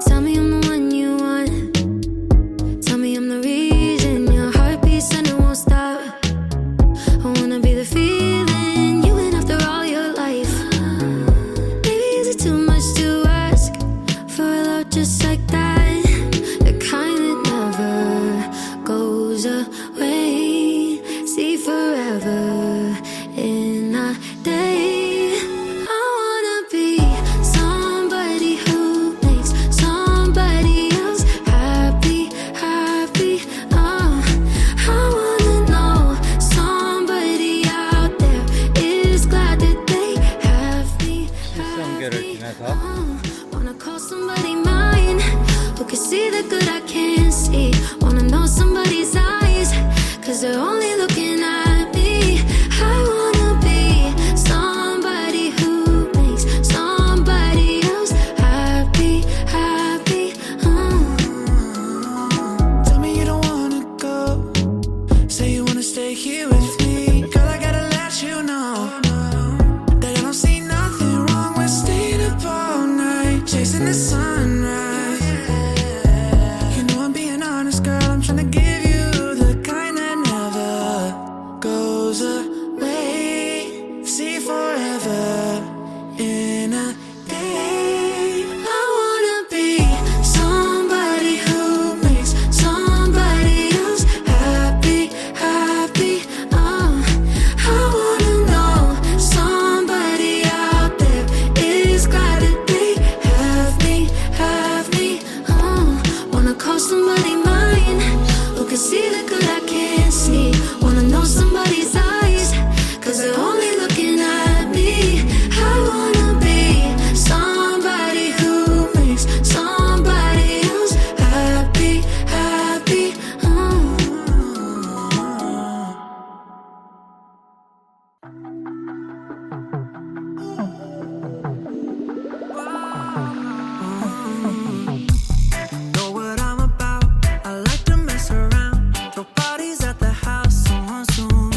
Tell me I'm the one you want. Tell me I'm the reason your heart beats and it won't stop. I wanna be the feeling you've been after all your life. Baby, is it too much to ask for a love just like that? The kind that never goes away. See forever in a day. I wanna be somebody who makes somebody else happy, happy. I wanna know somebody out there is glad that they have me. 칠선계를 지나서 Wanna call somebody mine who can see the good I can't see. Wanna know somebody's eyes, 'cause they're only looking at me. I wanna be somebody who makes somebody else happy, happy. Tell me you don't wanna go. Say you wanna stay here with me. Girl, I gotta let you know that I don't see nothing wrong with staying up all night, chasing the sunrise. You know I'm being honest, girl. I'm tryna give you the kind that never goes away. See forever in a day. I wanna be somebody who makes somebody else happy, happy. I wanna know somebody out there is glad that they have me, have me. Wanna call somebody mine who can see the good I can't see. Wanna know somebody's eyes, 'cause they're only looking at me. I wanna be somebody who makes somebody else happy, happy. Know what I'm about. I like to mess around. Throw parties at the house soon.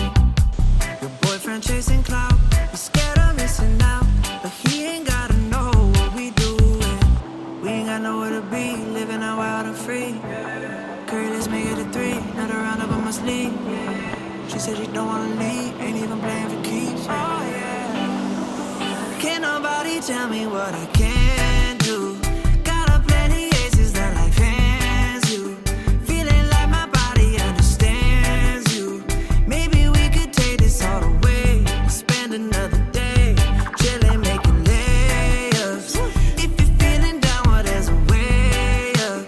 Your boyfriend chasing clout. He's scared of missing out, but he ain't gotta know what we doing. We ain't got nowhere to be, living out wild and free. Curry, let's make it a 3. Not a round up on my sleeve. She said she don't wanna leave, ain't even playing for keeps. Oh yeah. Can't nobody tell me what I can do. Got a plenty aces that life hands you. Feeling like my body understands you. Maybe we could take this all the way. Spend another day chilling, making layups. If you're feeling down, well, there's a way up.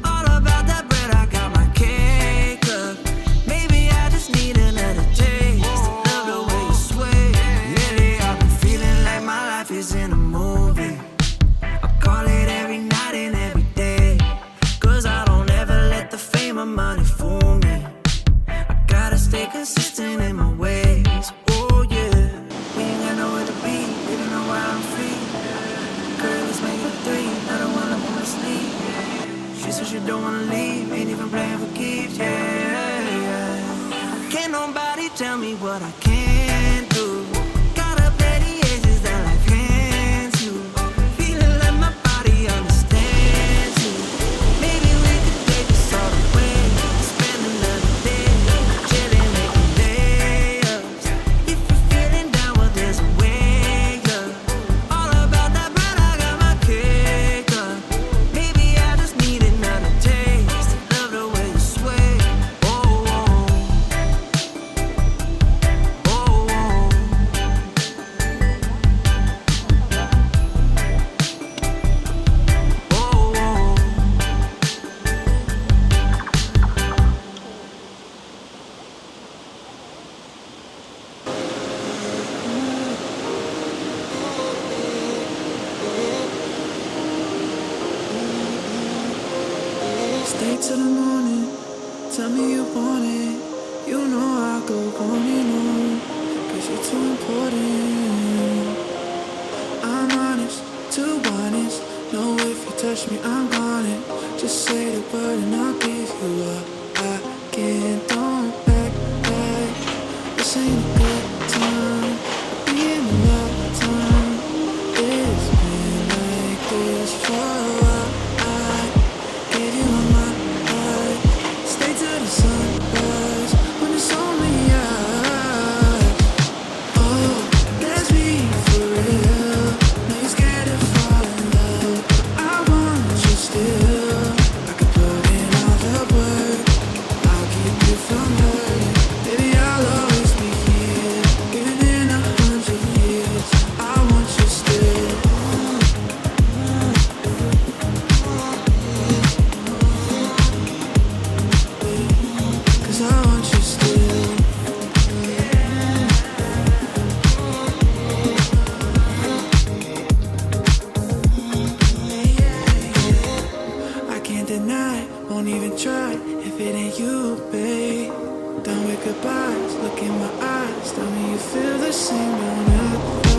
All about that bread, I got my cake up. Maybe I just need another taste. Love the way you sway. Lately I've been feeling like my life is in a movie. I call it every night and every day, 'cause I don't ever let the fame or money fool me. I gotta stay consistent in my ways. Oh yeah. We ain't got nowhere to be, living a wild and free. Girl, let's make it a 3. I don't wanna put my sleep. She said she don't wanna leave, ain't even playing for keeps. Yeah. Can't nobody tell me what I can't do. Got a plenty aces that life hands you. Feeling like my body understands you. Maybe we could take this all the way. Spend another day chilling, making layups. If you're feeling down, well, there's a way up. All about that bread, I got my cake up. Maybe I just need another taste. Love the way you sway. Oh, oh. Oh, oh. Oh, oh. Stay till the morning. Tell me you want it. You know I'll go on and on, 'cause you're too important. I'm honest, too honest. No, if you touch me, I'm on it. Just say the word and I'll give you up. I can't, don't back. This ain't a good time. Be in love time. It's been like this for a while. don't even try if it ain't you, babe. Done with goodbyes, look in my eyes, tell me you feel the same, don't you?